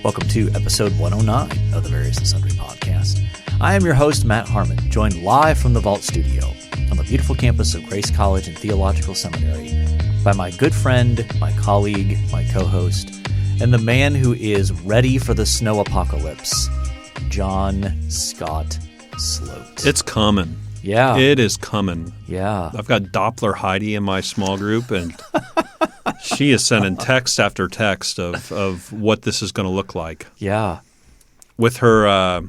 Welcome to episode 109 of the Various and Sundry podcast. I am your host, Matt Harmon, joined live from the Vault Studio on the beautiful campus of Grace College and Theological Seminary by my good friend, my colleague, my co-host, and the man who is ready for the snow apocalypse, John Scott Sloat. It's coming. Yeah. It is coming. Yeah. I've got Doppler Heidi in my small group, and she is sending text after text of what this is going to look like. Yeah. With her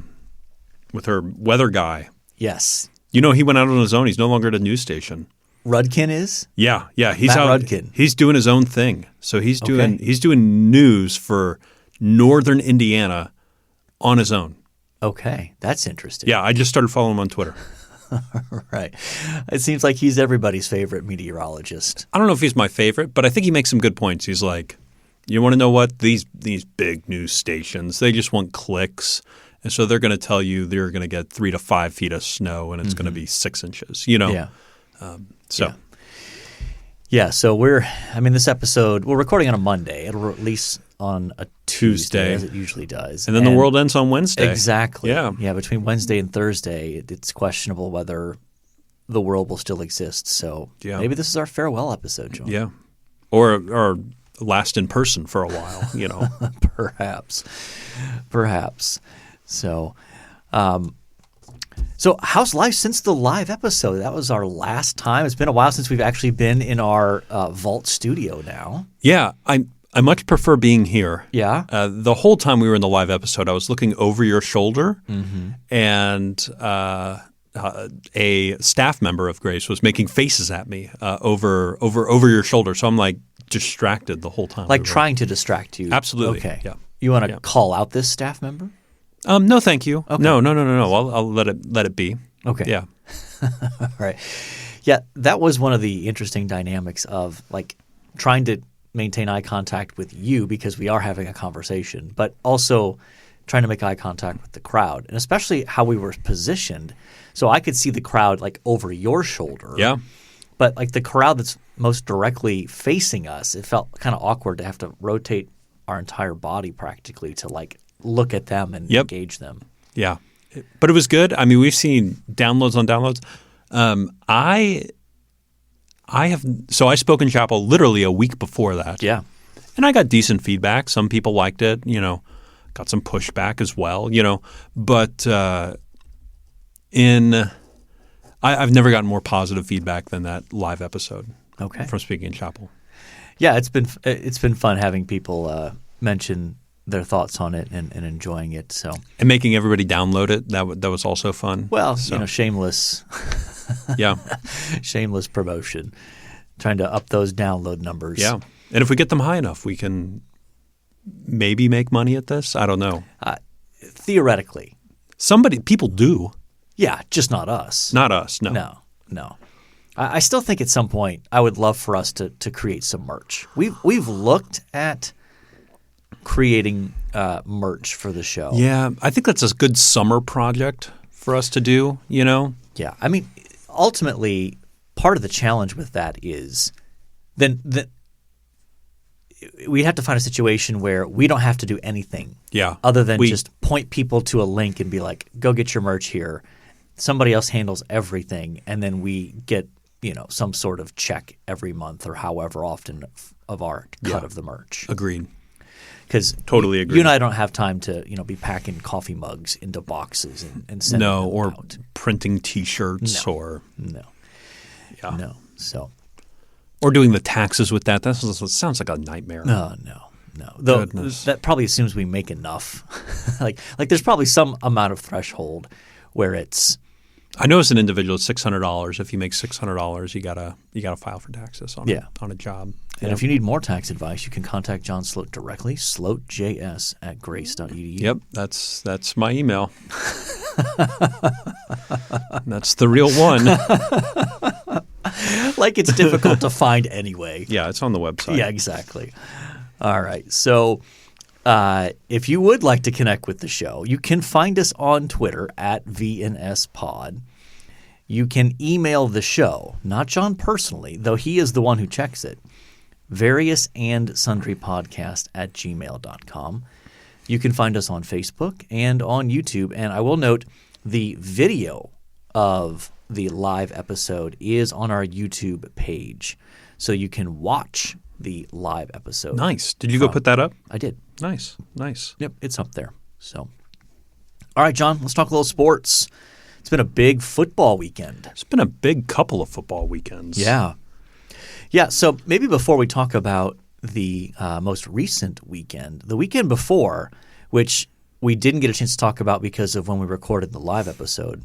weather guy. Yes. You know, he went out on his own. He's no longer at a news station. Rudkin is? Yeah. He's Matt out. Rudkin. He's doing his own thing. So he's doing news for Northern Indiana on his own. Okay. That's interesting. Yeah, I just started following him on Twitter. Right. It seems like he's everybody's favorite meteorologist. I don't know if he's my favorite, but I think he makes some good points. He's like, you want to know what? These big news stations, they just want clicks. And so they're going to tell you they're going to get 3 to 5 feet of snow and it's going to be 6 inches, you know? Yeah. Yeah. So this episode, we're recording on a Monday. It'll release on a Tuesday, as it usually does. And then the world ends on Wednesday. Exactly. Yeah. Yeah, between Wednesday and Thursday, it's questionable whether the world will still exist. So maybe this is our farewell episode, John. Yeah. Or last in person for a while, you know. Perhaps. So how's life since the live episode? That was our last time. It's been a while since we've actually been in our Vault Studio now. Yeah, I much prefer being here. Yeah? The whole time we were in the live episode, I was looking over your shoulder, and a staff member of Grace was making faces at me over your shoulder. So I'm like distracted the whole time. Like trying to distract you. Absolutely. Okay. Yeah. You want to call out this staff member? No, thank you. Okay. No. I'll let it be. Okay. Yeah. All right. Yeah, that was one of the interesting dynamics of like trying to maintain eye contact with you because we are having a conversation, but also trying to make eye contact with the crowd, and especially how we were positioned. So I could see the crowd like over your shoulder. Yeah. But like the crowd that's most directly facing us, it felt kind of awkward to have to rotate our entire body practically to like look at them and engage them. Yeah. But it was good. I mean, we've seen downloads on downloads. I spoke in chapel literally a week before that. Yeah. And I got decent feedback. Some people liked it, got some pushback as well, But I've never gotten more positive feedback than that live episode. Okay. From speaking in chapel. Yeah, it's been fun having people mention their thoughts on it and enjoying it. So and making everybody download it, that was also fun. Well, shameless. Yeah. Shameless promotion. Trying to up those download numbers. Yeah. And if we get them high enough, we can maybe make money at this. I don't know. Theoretically. People do. Yeah, just not us. Not us, no. No. I still think at some point I would love for us to create some merch. We've looked at creating merch for the show. Yeah, I think that's a good summer project for us to do, Yeah, I mean, ultimately, part of the challenge with that is then we'd have to find a situation where we don't have to do anything other than just point people to a link and be like, go get your merch here. Somebody else handles everything, and then we get some sort of check every month or however often of our cut of the merch. Agreed. Because totally agree. You and I don't have time to be packing coffee mugs into boxes and sending them out. Printing T-shirts No. Or doing the taxes with that. That sounds like a nightmare. No. Though that probably assumes we make enough. like there's probably some amount of threshold where it's. I know as an individual, it's $600. If you make $600, you gotta file for taxes on a job. And if you need more tax advice, you can contact John Sloat directly, sloatjs@grace.edu. Yep, that's my email. That's the real one. Like it's difficult to find anyway. Yeah, it's on the website. Yeah, exactly. All right. So if you would like to connect with the show, you can find us on Twitter at VNSPod. You can email the show, not John personally, though he is the one who checks it, variousandsundrypodcast@gmail.com. You can find us on Facebook and on YouTube. And I will note the video of the live episode is on our YouTube page. So you can watch the live episode. Nice. Did you go put that up? I did. Nice. Yep, it's up there. So, all right, John, let's talk a little sports. It's been a big football weekend. It's been a big couple of football weekends. Yeah. Yeah, so maybe before we talk about the most recent weekend, the weekend before, which we didn't get a chance to talk about because of when we recorded the live episode,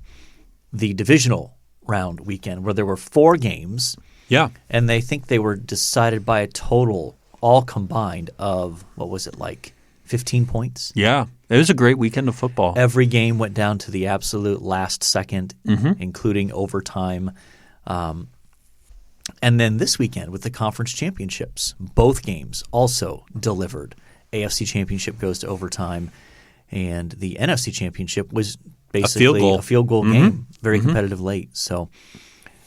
the divisional round weekend where there were 4 games. Yeah. And they think they were decided by a total, all combined, of, what was it, like 15 points? Yeah. It was a great weekend of football. Every game went down to the absolute last second, including overtime. And then this weekend with the conference championships, both games also delivered. AFC championship goes to overtime, and the NFC championship was basically a field goal game, very competitive late. So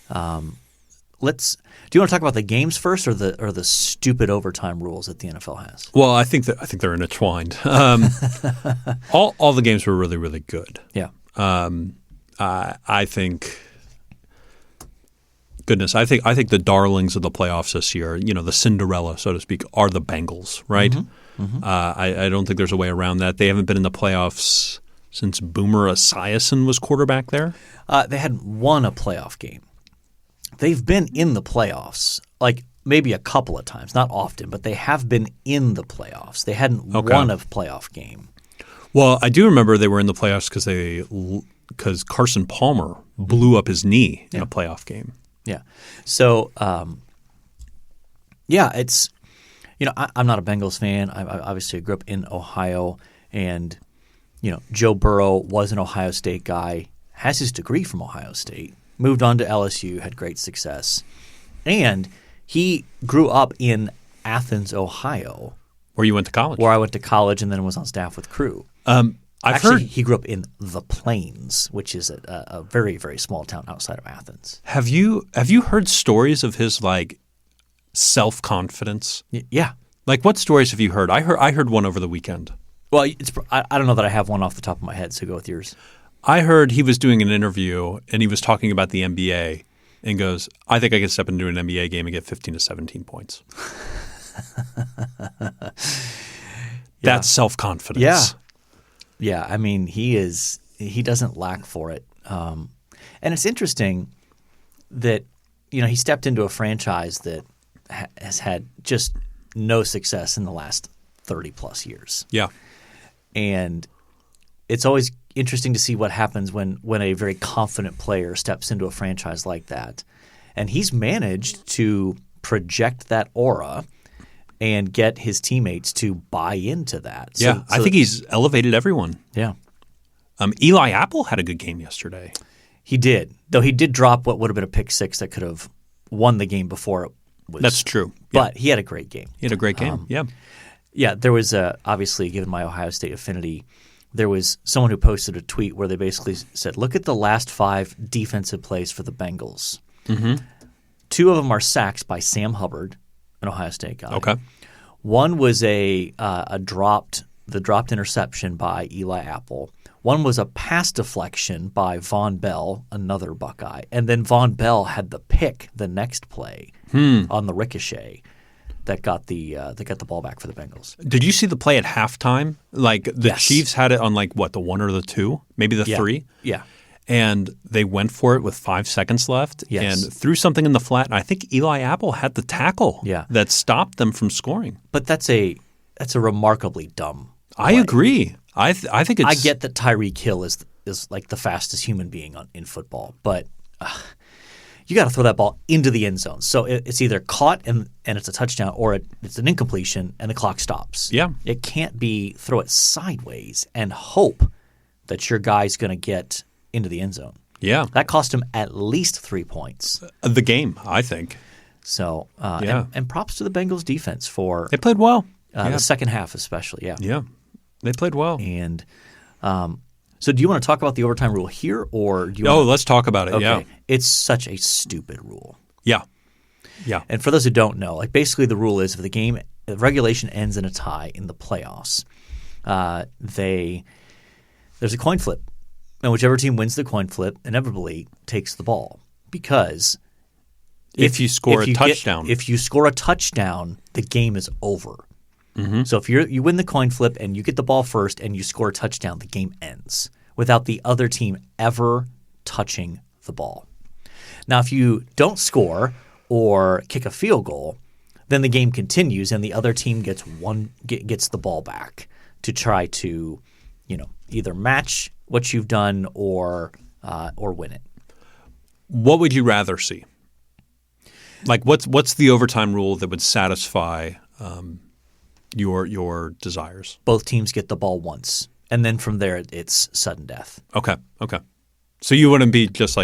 do you want to talk about the games first or the stupid overtime rules that the NFL has? Well, I think they're intertwined. All the games were really, really good. Yeah. I think goodness, I think the darlings of the playoffs this year, the Cinderella, so to speak, are the Bengals, right? I don't think there's a way around that. They haven't been in the playoffs since Boomer Esiason was quarterback there. They hadn't won a playoff game. They've been in the playoffs, like maybe a couple of times, not often, but they have been in the playoffs. They hadn't won a playoff game. Well, I do remember they were in the playoffs because Carson Palmer blew up his knee in a playoff game. Yeah. So, it's I'm not a Bengals fan. I obviously grew up in Ohio, and Joe Burrow was an Ohio State guy, has his degree from Ohio State, moved on to LSU, had great success, and he grew up in Athens, Ohio, where you went to college. Where I went to college, and then was on staff with Crew. I've heard he grew up in the Plains, which is a very, very small town outside of Athens. Have you heard stories of his self-confidence? Yeah. Like, what stories have you heard? I heard one over the weekend. Well, I don't know that I have one off the top of my head, so go with yours. I heard he was doing an interview and he was talking about the NBA and goes, "I think I can step into an NBA game and get 15 to 17 points." That's self-confidence. Yeah. Yeah, I mean, he doesn't lack for it. And it's interesting that, he stepped into a franchise that has had just no success in the last 30-plus years. Yeah. And it's always interesting to see what happens when a very confident player steps into a franchise like that. And he's managed to project that aura and get his teammates to buy into that. So I think he's elevated everyone. Yeah. Eli Apple had a good game yesterday. He did, though he did drop what would have been a pick six that could have won the game before it was. That's true. But he had a great game. He had a great game, Yeah, there was obviously, given my Ohio State affinity, there was someone who posted a tweet where they basically said, look at the last 5 defensive plays for the Bengals. 2 of them are sacks by Sam Hubbard, an Ohio State guy. Okay. One was the dropped interception by Eli Apple. One was a pass deflection by Von Bell, another Buckeye. And then Von Bell had the pick the next play on the ricochet that got the ball back for the Bengals. Did you see the play at halftime? Like the Chiefs had it on the 1 or the 2, maybe the 3? Yeah. And they went for it with 5 seconds left and threw something in the flat. And I think Eli Apple had the tackle that stopped them from scoring. But that's a remarkably dumb play. I agree. I think it's – I get that Tyreek Hill is like the fastest human being in football, but you got to throw that ball into the end zone. So it's either caught and it's a touchdown, or it's an incompletion and the clock stops. Yeah. It can't be throw it sideways and hope that your guy's going to get into the end zone. Yeah. That cost him at least 3 points. The game, I think. So and props to the Bengals defense for – They played well. The second half especially, Yeah. They played well. And so do you want to talk about the overtime rule here, or do you let's talk about it, Okay. It's such a stupid rule. Yeah. Yeah. And for those who don't know, basically the rule is if the regulation ends in a tie in the playoffs, there's a coin flip, and whichever team wins the coin flip inevitably takes the ball because if you score a touchdown, if you score a touchdown, the game is over. Mm-hmm. So if you win the coin flip and you get the ball first and you score a touchdown, the game ends without the other team ever touching the ball. Now, if you don't score or kick a field goal, then the game continues and the other team gets the ball back to try to, either match what you've done or win it. What would you rather see? Like, what's the overtime rule that would satisfy your desires? Both teams get the ball once, and then from there it's sudden death. Okay. So you wouldn't be just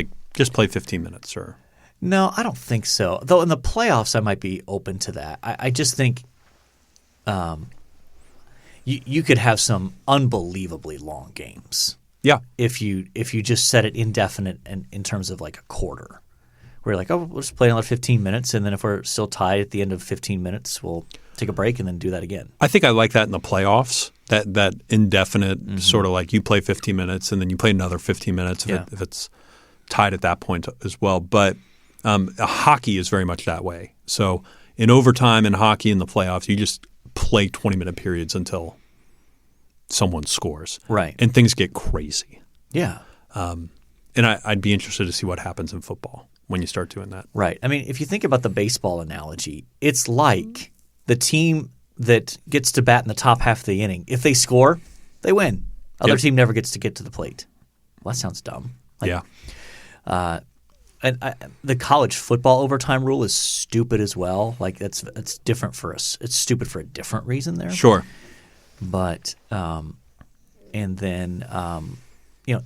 play 15 minutes, or? No, I don't think so. Though in the playoffs, I might be open to that. I just think you could have some unbelievably long games. Yeah. If you just set it indefinite in terms of like a quarter. Where you're like, oh, we'll just play another 15 minutes, and then if we're still tied at the end of 15 minutes, we'll take a break and then do that again. I think I like that in the playoffs, that indefinite sort of like you play 15 minutes and then you play another 15 minutes if it's tied at that point as well. But hockey is very much that way. So in overtime in hockey in the playoffs, you just play 20-minute periods until someone scores. Right. And things get crazy. Yeah. And I'd be interested to see what happens in football when you start doing that. Right. I mean, if you think about the baseball analogy, it's like the team that gets to bat in the top half of the inning. If they score, they win. Other team never gets to get to the plate. Well, that sounds dumb. Yeah. And the college football overtime rule is stupid as well. Like it's different for us. It's stupid for a different reason there. Sure. But and then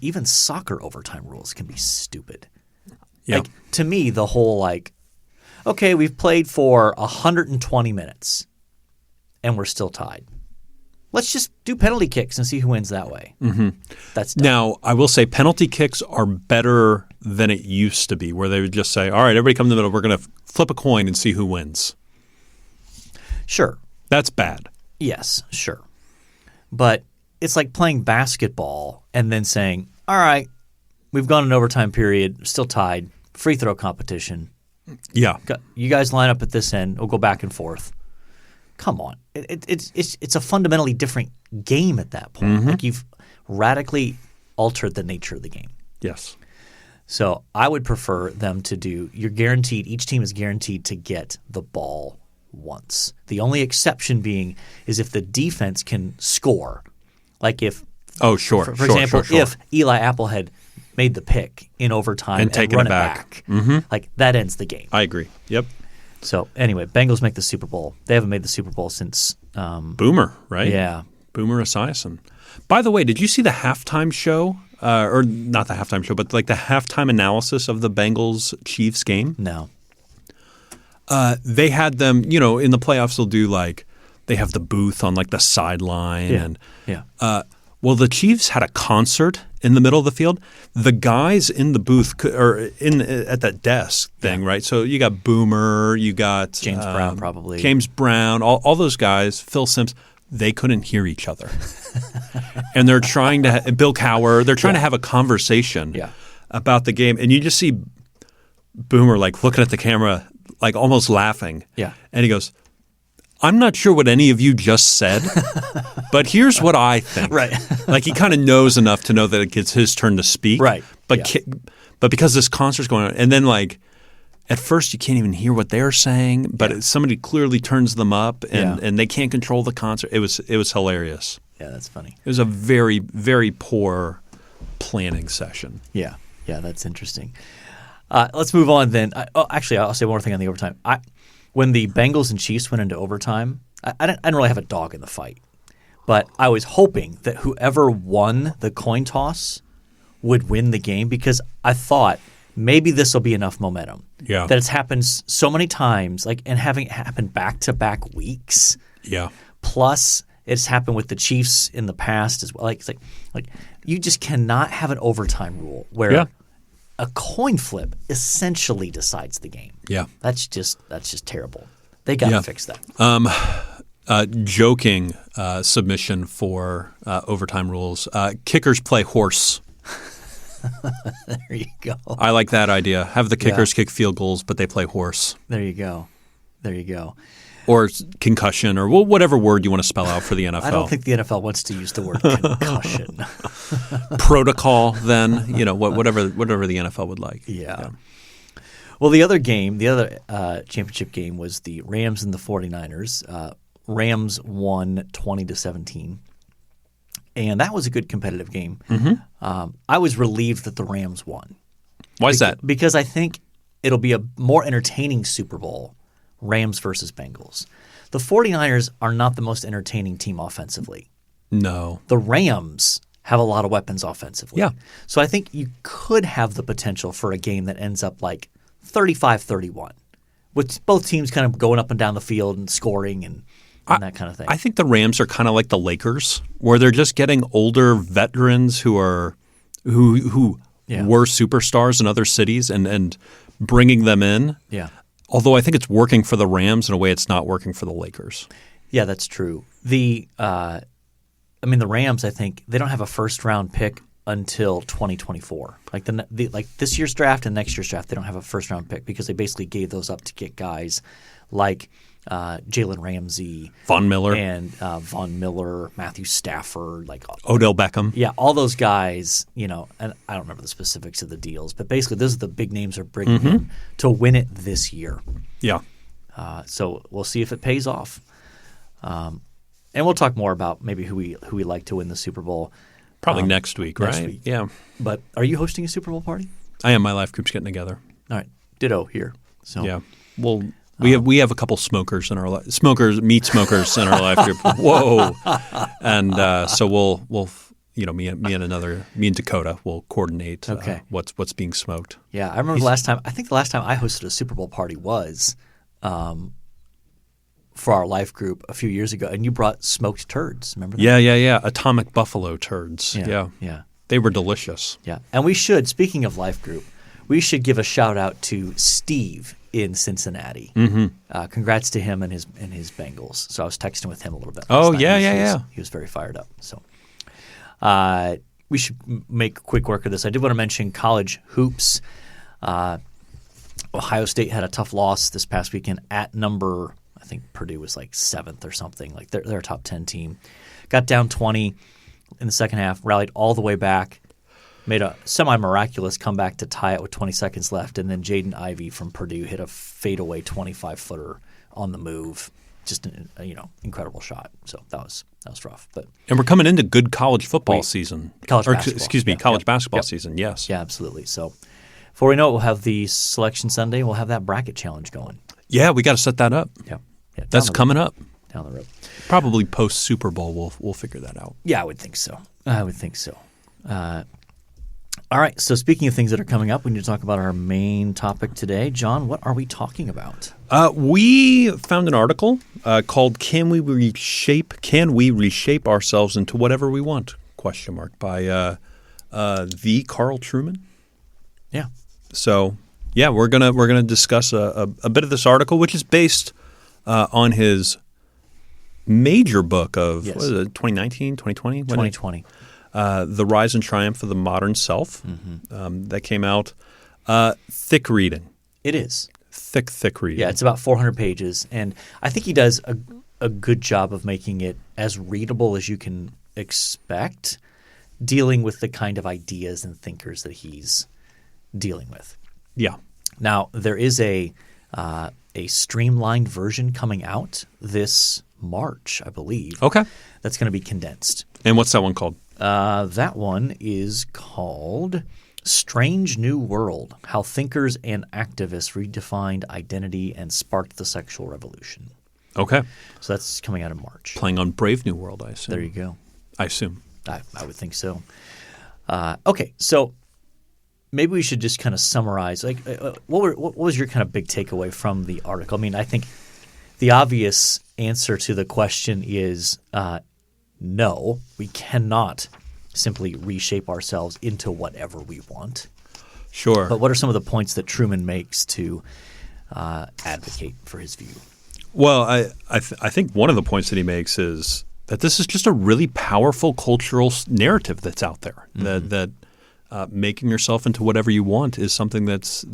even soccer overtime rules can be stupid. Yeah. Like to me, the whole okay, we've played for 120 minutes and we're still tied. Let's just do penalty kicks and see who wins that way. Mm-hmm. That's dumb. Now, I will say penalty kicks are better than it used to be, where they would just say, all right, everybody come in the middle. We're going to flip a coin and see who wins. Sure. That's bad. Yes, sure. But it's like playing basketball and then saying, all right, we've gone an overtime period, still tied, free throw competition. Yeah. You guys line up at this end. We'll go back and forth. Come on. It's a fundamentally different game at that point. Mm-hmm. Like you've radically altered the nature of the game. Yes. So I would prefer them to do – each team is guaranteed to get the ball once. The only exception being is if the defense can score. Like if – Oh, sure. For example, if Eli Apple had made the pick in overtime and taken run it back. Mm-hmm. Like that ends the game. I agree. Yep. So anyway, Bengals make the Super Bowl. They haven't made the Super Bowl since Boomer, right? Yeah. Boomer Esiason. By the way, did you see the halftime show? Or not the halftime show, but like the halftime analysis of the Bengals-Chiefs game? No. They had them, in the playoffs they'll do they have the booth on the sideline. Yeah. Well, the Chiefs had a concert in the middle of the field. The guys in the booth at that desk thing, right? So you got Boomer, you got James Brown, probably James Brown, all those guys. Phil Simms, they couldn't hear each other, and they're trying to Bill Cowher. They're trying to have a conversation about the game, and you just see Boomer looking at the camera, almost laughing. Yeah, and he goes, I'm not sure what any of you just said, but here's what I think. Right. He kind of knows enough to know that it gets his turn to speak. Right. But but because this concert's going on, and then at first you can't even hear what they're saying, but somebody clearly turns them up, and they can't control the concert. It was hilarious. Yeah, that's funny. It was a very, very poor planning session. Yeah, that's interesting. Let's move on then. Actually, I'll say one more thing on the overtime. When the Bengals and Chiefs went into overtime, I didn't really have a dog in the fight. But I was hoping that whoever won the coin toss would win the game because I thought maybe this will be enough momentum. Yeah. That it's happened so many times, and having it happen back-to-back weeks. Yeah. Plus, it's happened with the Chiefs in the past as well. It's like you just cannot have an overtime rule where a coin flip essentially decides the game. Yeah. That's just terrible. They got to fix that. Joking submission for overtime rules. Kickers play horse. There you go. I like that idea. Have the kickers kick field goals, but they play horse. There you go. There you go. Or concussion, or whatever word you want to spell out for the NFL. I don't think the NFL wants to use the word concussion. Protocol, then, whatever the NFL would like. Yeah. Well, the other championship game was the Rams and the 49ers. Rams won 20-17. And that was a good competitive game. Mm-hmm. I was relieved that the Rams won. Why is that? Because I think it'll be a more entertaining Super Bowl, Rams versus Bengals. The 49ers are not the most entertaining team offensively. No. The Rams have a lot of weapons offensively. Yeah. So I think you could have the potential for a game that ends up like 35-31, with both teams kind of going up and down the field and scoring and that kind of thing. I think the Rams are kind of like the Lakers, where they're just getting older veterans who were superstars in other cities and bringing them in. Yeah. Although I think it's working for the Rams in a way it's not working for the Lakers. Yeah, that's true. The Rams, I think they don't have a first round pick until 2024. Like this year's draft and next year's draft, they don't have a first round pick because they basically gave those up to get guys like Jalen Ramsey, Von Miller, Matthew Stafford, like Odell Beckham. Yeah, all those guys, and I don't remember the specifics of the deals, but basically those are the big names they're bringing in to win it this year. Yeah. So we'll see if it pays off. And we'll talk more about maybe who we like to win the Super Bowl. Probably next week, right? Next week. Yeah. But are you hosting a Super Bowl party? I am. My life group's getting together. All right. Ditto here. So yeah. Well, we have a couple smokers in our meat smokers in our life group. Whoa. And so we'll me and Dakota will coordinate what's being smoked. Yeah, I remember the last time I hosted a Super Bowl party was for our life group a few years ago, and you brought smoked turds. Remember that? Yeah. Atomic buffalo turds. Yeah. They were delicious. Yeah. And we should, speaking of life group, we should give a shout out to Steve in Cincinnati. Mm-hmm. Congrats to him and his Bengals. So I was texting with him a little bit. Oh, last night. yeah. He was very fired up. So we should make quick work of this. I did want to mention college hoops. Ohio State had a tough loss this past weekend at number, I think Purdue was like 7th or something. Like they're a top 10 team. Got down 20 in the second half, rallied all the way back. Made a semi-miraculous comeback to tie it with 20 seconds left, and then Jaden Ivey from Purdue hit a fadeaway 25-footer on the move. Just an incredible shot. So that was rough. And we're coming into good college football season. College basketball season. Yes. Yeah, absolutely. So before we know it, we'll have the Selection Sunday. We'll have that bracket challenge going. Yeah, we got to set that up. Yeah. That's coming up. Down the road. Probably post Super Bowl. We'll figure that out. Yeah, I would think so. All right. So speaking of things that are coming up, we need to talk about our main topic today. John, what are we talking about? We found an article called "Can we reshape ourselves into whatever we want?" by the Karl Truman. Yeah. So yeah, we're gonna discuss a bit of this article, which is based on his major book of what is it, 2019, 2020? 2020. The Rise and Triumph of the Modern Self. That came out. Thick reading. It is. Thick reading. Yeah, it's about 400 pages. And I think he does a good job of making it as readable as you can expect, dealing with the kind of ideas and thinkers that he's dealing with. Yeah. Now, there is a streamlined version coming out this March, I believe. Okay. That's going to be condensed. And what's that one called? That one is called Strange New World: How Thinkers and Activists Redefined Identity and Sparked the Sexual Revolution. Okay. So that's coming out in March. Playing on Brave New World, I assume. There you go. I assume. I would think so. Okay, so maybe we should just kind of summarize. Like, what was your kind of big takeaway from the article? I mean, I think the obvious answer to the question is no, we cannot simply reshape ourselves into whatever we want. Sure. But what are some of the points that Truman makes to advocate for his view? Well, I think one of the points that he makes is that this is just a really powerful cultural narrative that's out there. Mm-hmm. That making yourself into whatever you want is something that's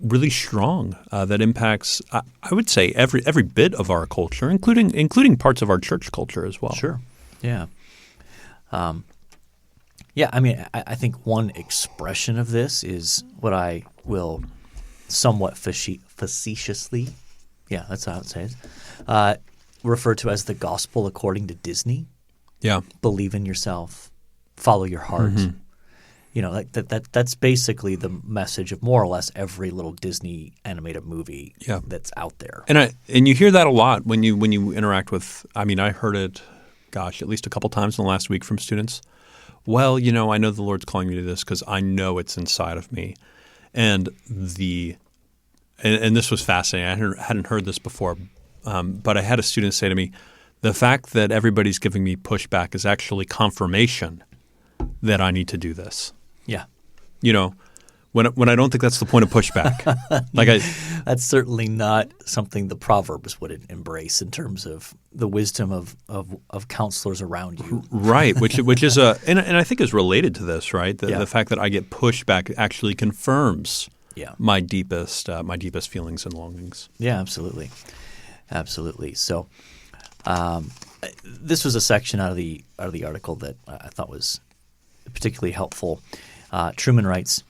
really strong. That impacts, I would say, every bit of our culture, including parts of our church culture as well. Sure. Yeah. Yeah. I mean, I think one expression of this is what I will somewhat facetiously, yeah, that's how I would say it, refer to as the gospel according to Disney. Yeah. Believe in yourself, follow your heart. Mm-hmm. You know, like that's basically the message of more or less every little Disney animated movie that's out there. And you hear that a lot when you interact with. I mean, I heard it, at least a couple times in the last week from students. Well, I know the Lord's calling me to this because I know it's inside of me. And this was fascinating. I hadn't heard this before, but I had a student say to me, the fact that everybody's giving me pushback is actually confirmation that I need to do this. Yeah. When I don't think that's the point of pushback. That's certainly not something the Proverbs would embrace in terms of the wisdom of counselors around you. Right, which is and I think is related to this, right? The fact that I get pushback actually confirms my deepest feelings and longings. Yeah, absolutely. So this was a section out of the article that I thought was particularly helpful. Truman writes,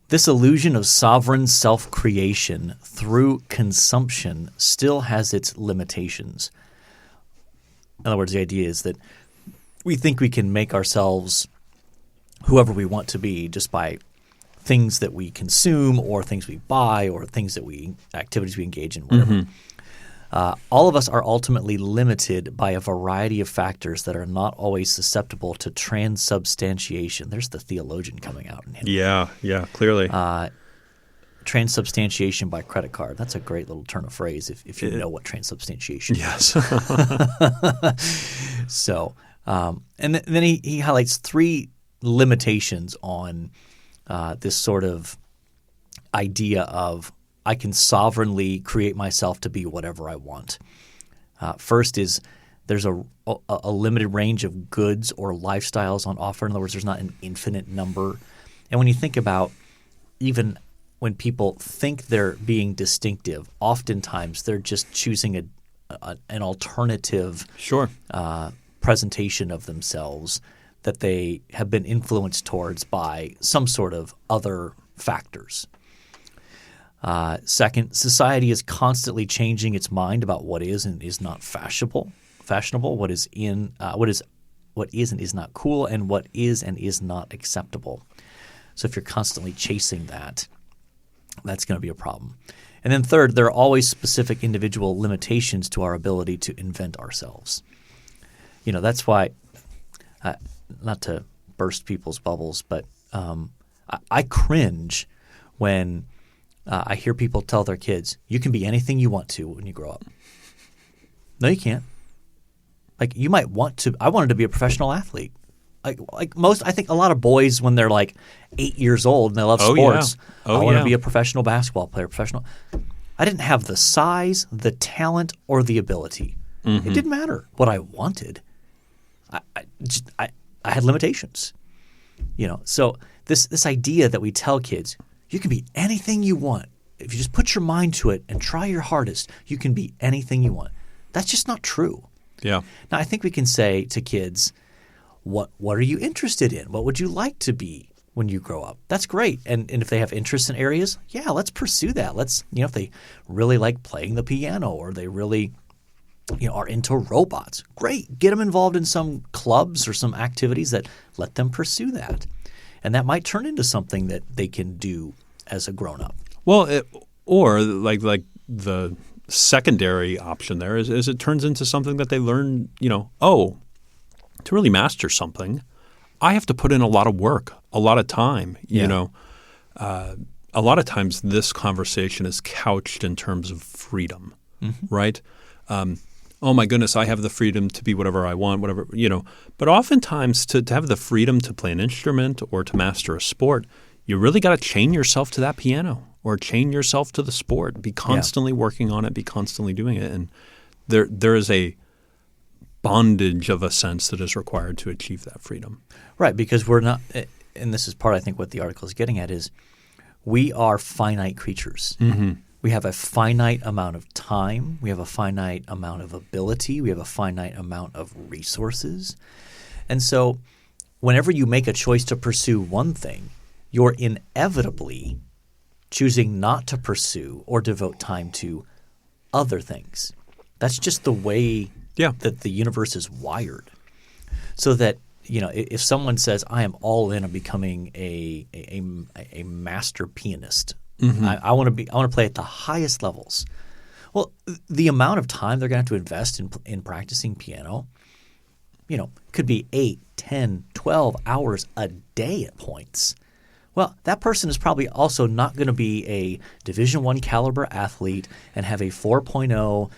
"This illusion of sovereign self-creation through consumption still has its limitations." In other words, the idea is that we think we can make ourselves whoever we want to be just by things that we consume or things we buy or activities we engage in, whatever. Mm-hmm. All of us are ultimately limited by a variety of factors that are not always susceptible to transubstantiation. There's the theologian coming out in him. Yeah, clearly. Transubstantiation by credit card. That's a great little turn of phrase if you know what transubstantiation is. Yes. So, and then he highlights three limitations on this sort of idea of I can sovereignly create myself to be whatever I want. First is there's a limited range of goods or lifestyles on offer. In other words, there's not an infinite number. And when you think about even when people think they're being distinctive, oftentimes they're just choosing an alternative presentation of themselves that they have been influenced towards by some sort of other factors. Second, society is constantly changing its mind about what is and is not fashionable, what is and is not cool, and what is and is not acceptable. So if you're constantly chasing that, that's going to be a problem. And then third, there are always specific individual limitations to our ability to invent ourselves. That's why, not to burst people's bubbles, but I cringe when I hear people tell their kids, you can be anything you want to when you grow up. No, you can't. Like you might want to – I wanted to be a professional athlete. I think a lot of boys when they're like 8 years old and they love sports, I want to be a professional basketball player, I didn't have the size, the talent, or the ability. Mm-hmm. It didn't matter what I wanted. I had limitations. So this idea that we tell kids – you can be anything you want. If you just put your mind to it and try your hardest, you can be anything you want. That's just not true. Yeah. Now, I think we can say to kids, what are you interested in? What would you like to be when you grow up? That's great. And if they have interests in areas, let's pursue that. Let's, if they really like playing the piano or they really, are into robots, great. Get them involved in some clubs or some activities that let them pursue that. And that might turn into something that they can do as a grown-up. Well, or like the secondary option there is it turns into something that they learn, to really master something, I have to put in a lot of work, a lot of time, a lot of times this conversation is couched in terms of freedom, right? Oh my goodness, I have the freedom to be whatever I want, whatever, But oftentimes to have the freedom to play an instrument or to master a sport, you really got to chain yourself to that piano or chain yourself to the sport. Be constantly working on it. Be constantly doing it. And there is a bondage of a sense that is required to achieve that freedom. Right, because we're not – and this is part I think what the article is getting at is we are finite creatures. Mm-hmm. We have a finite amount of time. We have a finite amount of ability. We have a finite amount of resources. And so whenever you make a choice to pursue one thing, you're inevitably choosing not to pursue or devote time to other things. That's just the way that the universe is wired. So that, if someone says, I am all in on becoming a master pianist, mm-hmm. I want to play at the highest levels. Well, the amount of time they're going to have to invest in practicing piano, could be 8, 10, 12 hours a day at points. Well, that person is probably also not going to be a Division I caliber athlete and have a 4.0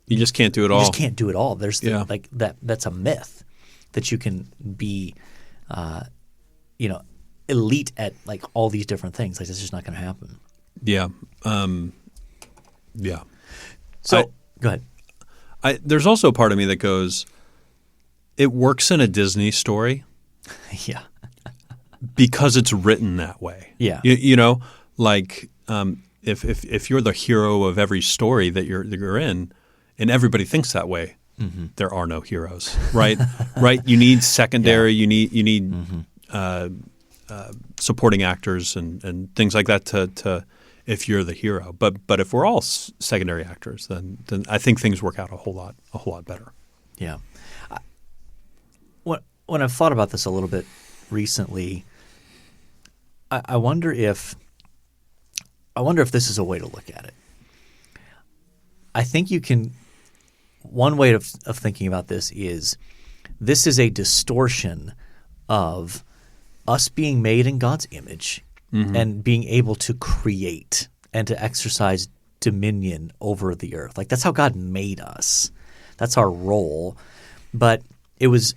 you just can't do it all. You just can't do it all. There's that's a myth that you can be elite at like all these different things. Like, that's just not going to happen. Yeah. Yeah. So go ahead. There's also a part of me that goes, it works in a Disney story. Yeah. Because it's written that way. Yeah. If you're the hero of every story that you're in, and everybody thinks that way, mm-hmm. there are no heroes, right? Right. You need secondary. You need mm-hmm. Supporting actors and things like that to if you're the hero. But if we're all secondary actors, then I think things work out a whole lot better. Yeah. When I've thought about this a little bit recently, I wonder if this is a way to look at it. I think you can. One way of thinking about this is a distortion of us being made in God's image mm-hmm. and being able to create and to exercise dominion over the earth. Like, that's how God made us. That's our role. But it was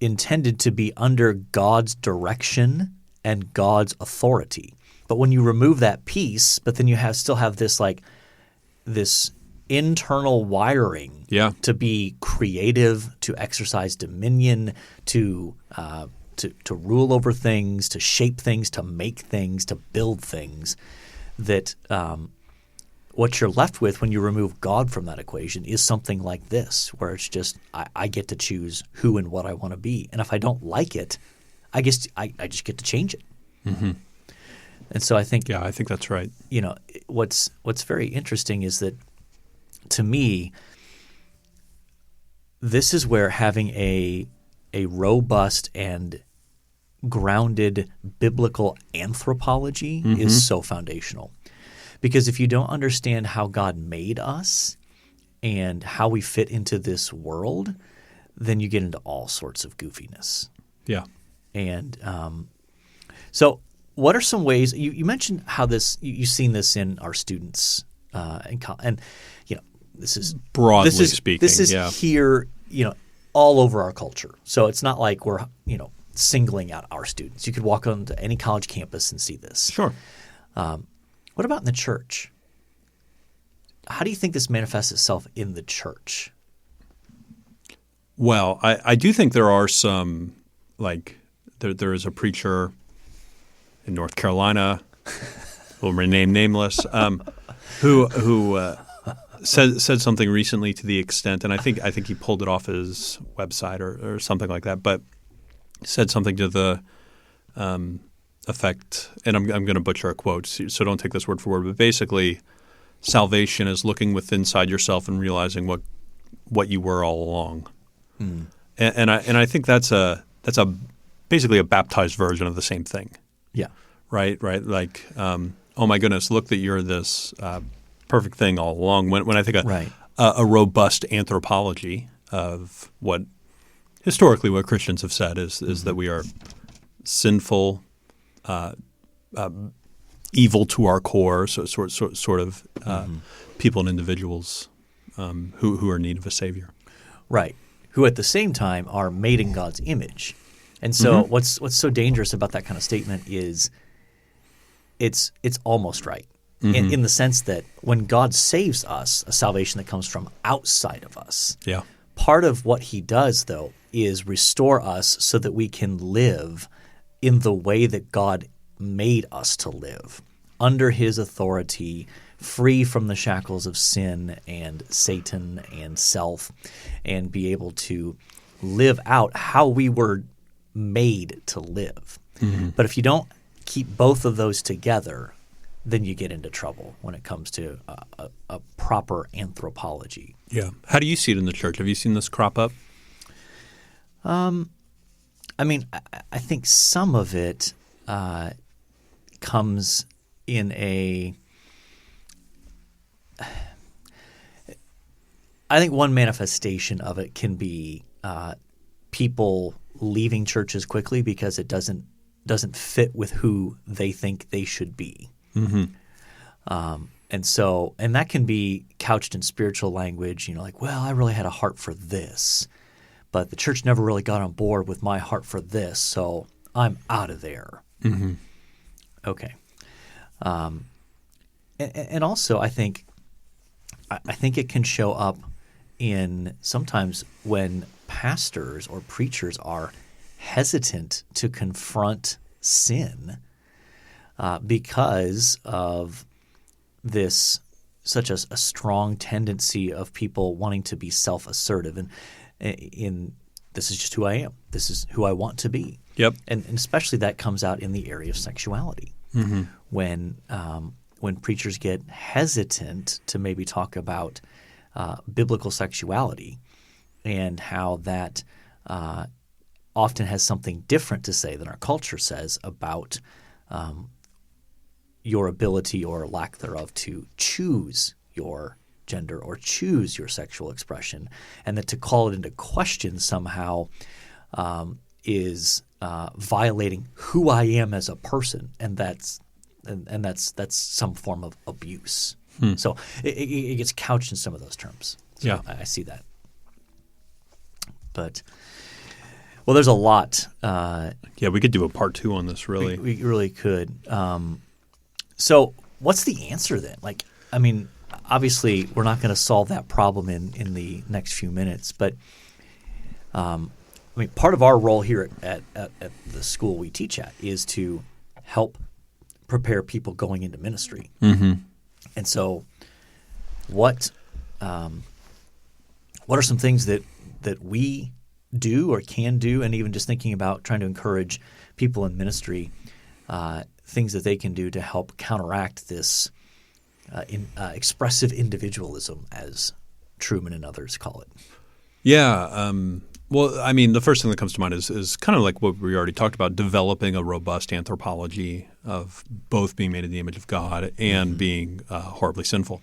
intended to be under God's direction and God's authority. But when you remove that piece, but then you still have this internal wiring to be creative, to exercise dominion, to rule over things, to shape things, to make things, to build things, that what you're left with when you remove God from that equation is something like this, where it's just I get to choose who and what I want to be. And if I don't like it, I guess I just get to change it. Mm-hmm. And so I think I think that's right. What's very interesting is that, to me, this is where having a robust and grounded biblical anthropology mm-hmm. is so foundational. Because if you don't understand how God made us and how we fit into this world, then you get into all sorts of goofiness. Yeah. And so what are some ways – you mentioned how you've seen this in our students and this is – broadly speaking. This is here, all over our culture. So it's not like we're, singling out our students. You could walk onto any college campus and see this. Sure. What about in the church? How do you think this manifests itself in the church? Well, I do think there are some, like there is a preacher in North Carolina, who will remain nameless, who said something recently to the extent, and I think he pulled it off his website or something like that, but said something to the effect, and I'm going to butcher a quote, so don't take this word for word, but basically, salvation is looking inside yourself and realizing what you were all along, and I think that's basically a baptized version of the same thing. Yeah. Right. Like, oh my goodness, look that you're this perfect thing all along. When I think a robust anthropology of what historically what Christians have said is mm-hmm. that we are sinful, evil to our core, so sort of mm-hmm. people and individuals who are in need of a savior. Right. Who at the same time are made in God's image. And so mm-hmm. what's so dangerous about that kind of statement is it's almost right in the sense that when God saves us, a salvation that comes from outside of us. Yeah. Part of what he does, though, is restore us so that we can live in the way that God made us to live, under his authority, free from the shackles of sin and Satan and self, and be able to live out how we were made to live. But if you don't keep both of those together, then you get into trouble when it comes to a proper anthropology. Yeah. How do you see it in the church? Have you seen this crop up? I mean, I think some of it comes in I think one manifestation of it can be people leaving churches quickly because it doesn't fit with who they think they should be. And that can be couched in spiritual language, like, well, I really had a heart for this, but the church never really got on board with my heart for this, so I'm out of there. Okay. And also, I think it can show up in sometimes when pastors or preachers are hesitant to confront sin because of this such a strong tendency of people wanting to be self-assertive and in this is just who I am. This is who I want to be. Yep. And especially that comes out in the area of sexuality when preachers get hesitant to maybe talk about biblical sexuality and how that often has something different to say than our culture says about your ability or lack thereof to choose your gender or choose your sexual expression, and that to call it into question somehow is violating who I am as a person, and that's some form of abuse. So it gets couched in some of those terms. So yeah, I see that. But well, there's a lot. Yeah, we could do a part 2 on this. Really, we really could. So what's the answer then? Like, I mean, obviously we're not going to solve that problem in the next few minutes, but I mean, part of our role here at the school we teach at is to help prepare people going into ministry. And so what are some things that we do or can do, and even just thinking about trying to encourage people in ministry, things that they can do to help counteract this expressive individualism, as Truman and others call it? Yeah. Well, I mean, the first thing that comes to mind is kind of like what we already talked about, developing a robust anthropology of both being made in the image of God and being horribly sinful.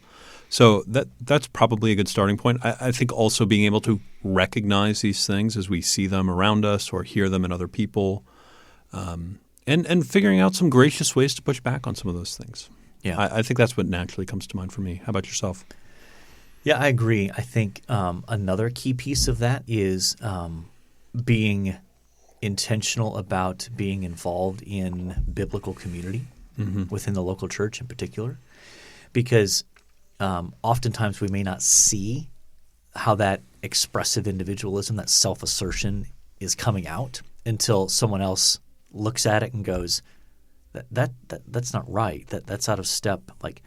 So that's probably a good starting point. I think also being able to recognize these things as we see them around us or hear them in other people, and figuring out some gracious ways to push back on some of those things. Yeah, I think that's what naturally comes to mind for me. How about yourself? Yeah, I agree. I think another key piece of that is being intentional about being involved in biblical community within the local church in particular, because oftentimes we may not see how that expressive individualism, that self-assertion is coming out until someone else looks at it and goes, that's not right. That's out of step. Like,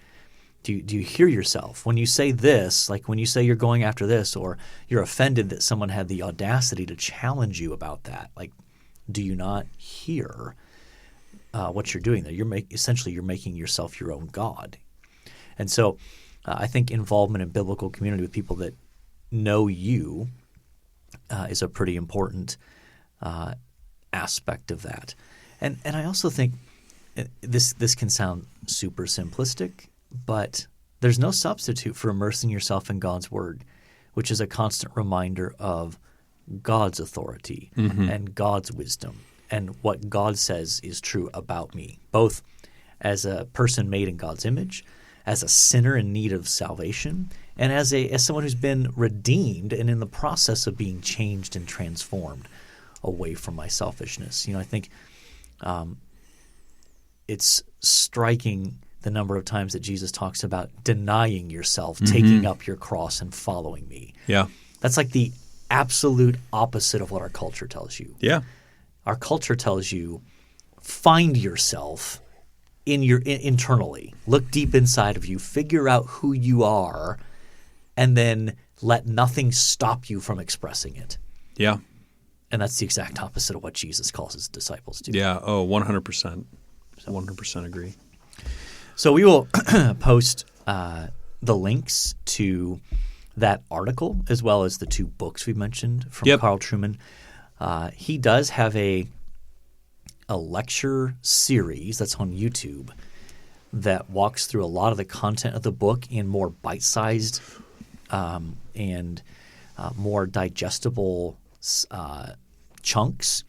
do you hear yourself when you say this? Like when you say you're going after this, or you're offended that someone had the audacity to challenge you about that? Like, do you not hear what you're doing there? Essentially you're making yourself your own God. And so I think involvement in biblical community with people that know you is a pretty important aspect of that. And I also think this can sound super simplistic, but there's no substitute for immersing yourself in God's Word, which is a constant reminder of God's authority and God's wisdom and what God says is true about me, both as a person made in God's image, as a sinner in need of salvation, and as someone who's been redeemed and in the process of being changed and transformed away from my selfishness. I think it's striking the number of times that Jesus talks about denying yourself, taking up your cross and following me. Yeah. That's like the absolute opposite of what our culture tells you. Yeah. Our culture tells you find yourself internally. Look deep inside of you, figure out who you are, and then let nothing stop you from expressing it. Yeah. And that's the exact opposite of what Jesus calls his disciples to. Yeah. Oh, 100%. 100% agree. So we will post the links to that article as well as the 2 books we mentioned from Carl Trueman. He does have a lecture series that's on YouTube that walks through a lot of the content of the book in more bite-sized and more digestible chunks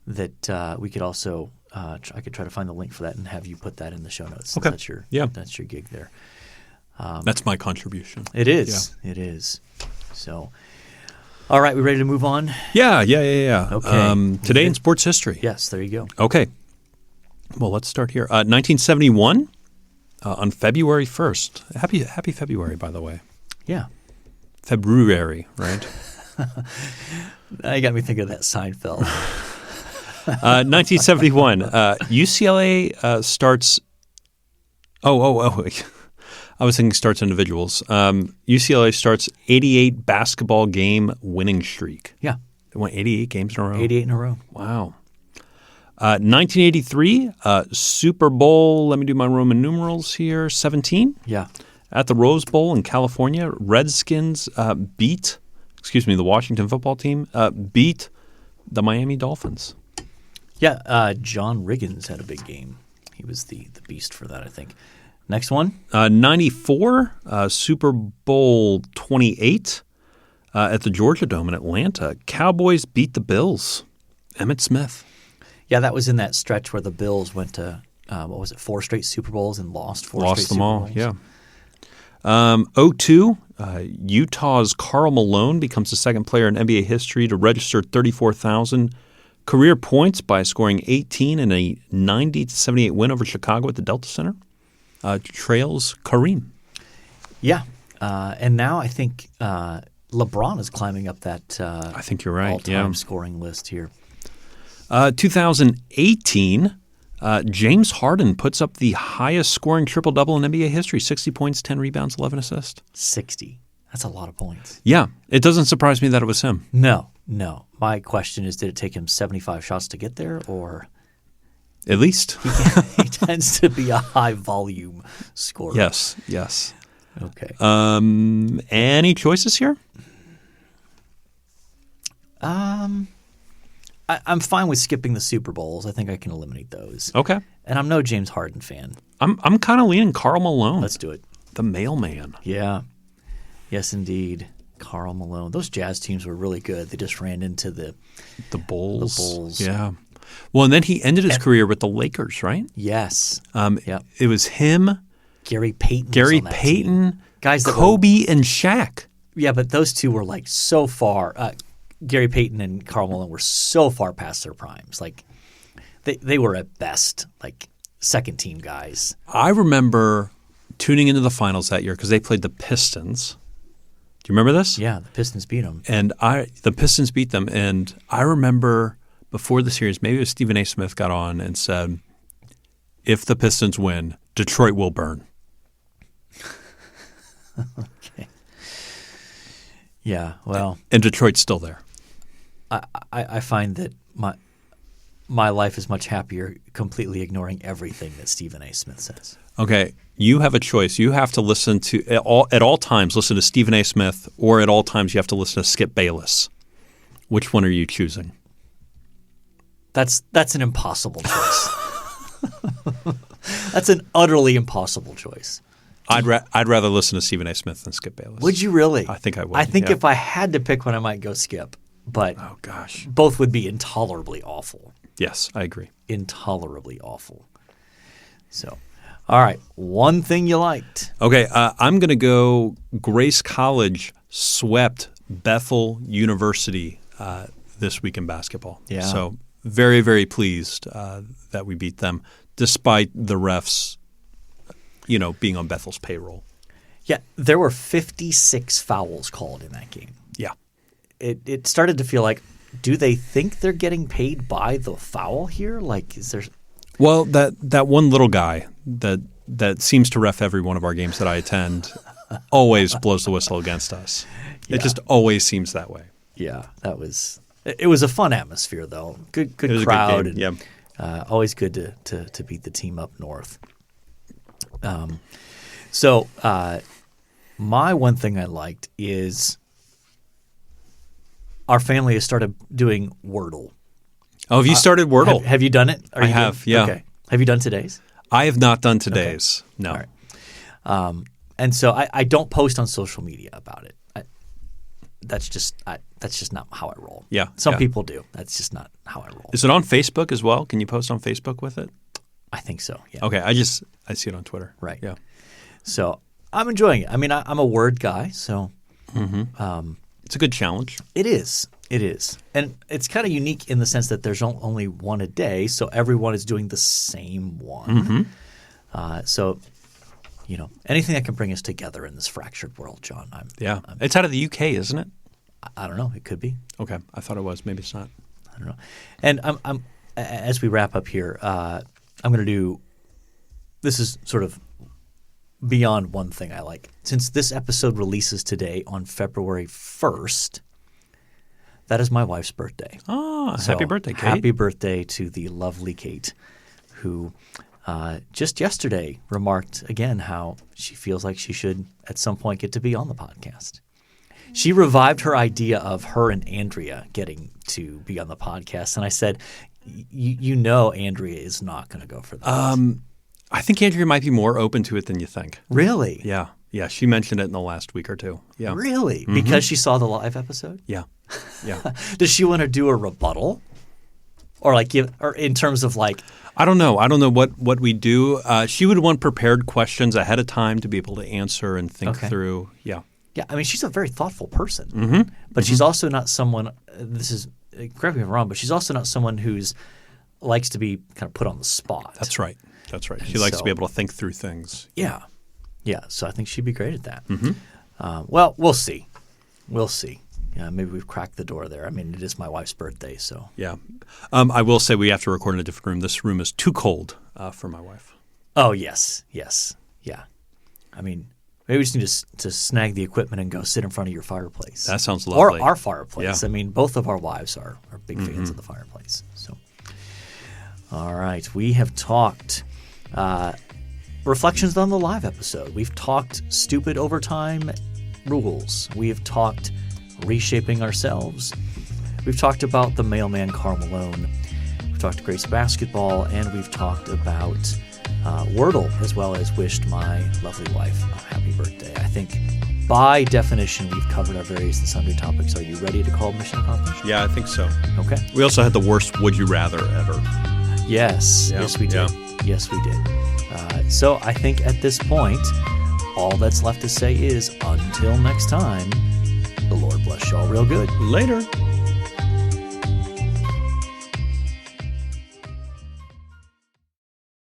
that we could also I could try to find the link for that and have you put that in the show notes. Okay. That's your gig there. That's my contribution. It is. Yeah. It is. So, all right, we ready to move on? Yeah. Okay. Today in sports history. Yes, there you go. Okay. Well, let's start here. 1971 on February 1st. Happy February, by the way. Yeah. February, right? Now you got me thinking of that Seinfeld. 1971, UCLA starts – I was thinking starts individuals. UCLA starts 88 basketball game winning streak. Yeah. They won 88 games in a row. 88 in a row. Wow. 1983, Super Bowl – let me do my Roman numerals here – 17. Yeah. At the Rose Bowl in California, Redskins beat the Washington football team beat the Miami Dolphins. Yeah, John Riggins had a big game. He was the beast for that, I think. Next one. 94, Super Bowl 28 at the Georgia Dome in Atlanta. Cowboys beat the Bills. Emmitt Smith. Yeah, that was in that stretch where the Bills went to, 4 straight Super Bowls and lost 4 straight Super Bowls. Lost them all, yeah. 02, Utah's Karl Malone becomes the second player in NBA history to register 34,000 career points by scoring 18 in a 90-78 win over Chicago at the Delta Center. Trails Kareem. Yeah. And now I think LeBron is climbing up that I think you're right. all-time scoring list here. 2018, James Harden puts up the highest scoring triple-double in NBA history, 60 points, 10 rebounds, 11 assists. 60. That's a lot of points. Yeah. It doesn't surprise me that it was him. No. My question is, did it take him 75 shots to get there, or at least he tends to be a high-volume scorer? Yes. Okay. Any choices here? I'm fine with skipping the Super Bowls. I think I can eliminate those. Okay. And I'm no James Harden fan. I'm kind of leaning Karl Malone. Let's do it. The mailman. Yeah. Yes, indeed. Karl Malone. Those Jazz teams were really good. They just ran into the Bulls. The Bulls. Yeah. Well, and then he ended his career with the Lakers, right? Yes. It was him, Gary Payton. Guys Kobe and Shaq. Yeah, but those two were like so far. Gary Payton and Karl Malone were so far past their primes. Like they were at best like second team guys. I remember tuning into the finals that year because they played the Pistons. Do you remember this? Yeah, the Pistons beat them. And the Pistons beat them. And I remember before the series, maybe it was Stephen A. Smith got on and said, if the Pistons win, Detroit will burn. Okay. Yeah, well. And Detroit's still there. I find that my life is much happier completely ignoring everything that Stephen A. Smith says. Okay, you have a choice. You have to listen to at all times listen to Stephen A. Smith, or at all times you have to listen to Skip Bayless. Which one are you choosing? That's an impossible choice. That's an utterly impossible choice. I'd rather listen to Stephen A. Smith than Skip Bayless. Would you really? I think I would. I think if I had to pick one, I might go Skip. But oh gosh, both would be intolerably awful. Yes, I agree. Intolerably awful. So, all right, one thing you liked. Okay, I'm going to go Grace College swept Bethel University this week in basketball. Yeah. So very, very pleased that we beat them despite the refs, being on Bethel's payroll. Yeah, there were 56 fouls called in that game. Yeah. It started to feel like, do they think they're getting paid by the foul here? Like, is there? Well, that one little guy that seems to ref every one of our games that I attend always blows the whistle against us. Yeah. It just always seems that way. Yeah, it was a fun atmosphere though. Good crowd. A good game. Always good to beat the team up north. So my one thing I liked is our family has started doing Wordle. Oh, have you started Wordle? Have you done it? I have, yeah. Okay. Have you done today's? I have not done today's. Okay. No. All right. And so I don't post on social media about it. That's just not how I roll. Yeah. Some people do. That's just not how I roll. Is it on Facebook as well? Can you post on Facebook with it? I think so. Yeah. Okay. I see it on Twitter. Right. Yeah. So I'm enjoying it. I mean, I'm a word guy, so it's a good challenge. It is. It is. And it's kind of unique in the sense that there's only one a day, so everyone is doing the same one. So, anything that can bring us together in this fractured world, John. It's out of the UK, isn't it? I don't know. It could be. Okay. I thought it was. Maybe it's not. I don't know. And I'm as we wrap up here, I'm going to do – this is sort of beyond one thing I like. Since this episode releases today on February 1st, that is my wife's birthday. Oh, so happy birthday, Kate. Happy birthday to the lovely Kate, who just yesterday remarked again how she feels like she should at some point get to be on the podcast. She revived her idea of her and Andrea getting to be on the podcast. And I said, Andrea is not going to go for that. I think Andrea might be more open to it than you think. Really? Yeah. Yeah. She mentioned it in the last week or two. Yeah. Really? Because she saw the live episode? Yeah. Yeah. Does she want to do a rebuttal? Or or in terms of like – I don't know. I don't know what we do. She would want prepared questions ahead of time to be able to answer and think through. Yeah. Yeah. I mean, she's a very thoughtful person. But she's also not someone – correct me if I'm wrong, but she's also not someone who's likes to be kind of put on the spot. That's right. She likes to be able to think through things. Yeah. Yeah. So I think she'd be great at that. Well, we'll see. We'll see. Yeah, maybe we've cracked the door there. I mean, it is my wife's birthday, so. Yeah. I will say we have to record in a different room. This room is too cold for my wife. Oh, yes. Yes. Yeah. I mean, maybe we just need to snag the equipment and go sit in front of your fireplace. That sounds lovely. Or our fireplace. Yeah. I mean, both of our wives are big fans of the fireplace. So, all right. We have talked reflections on the live episode. We've talked stupid overtime rules. We have talked reshaping ourselves. We've talked about the mailman Karl Malone. We've talked Grace basketball, and we've talked about Wordle, as well as wished my lovely wife a happy birthday. I think by definition we've covered our various and sundry topics. Are you ready to call mission accomplished? Yeah, I think so. Okay. We also had the worst would you rather ever. Yes. Yeah. Yes, we did. Yeah. Yes, we did. So I think at this point, all that's left to say is until next time, the Lord bless y'all real good. Later.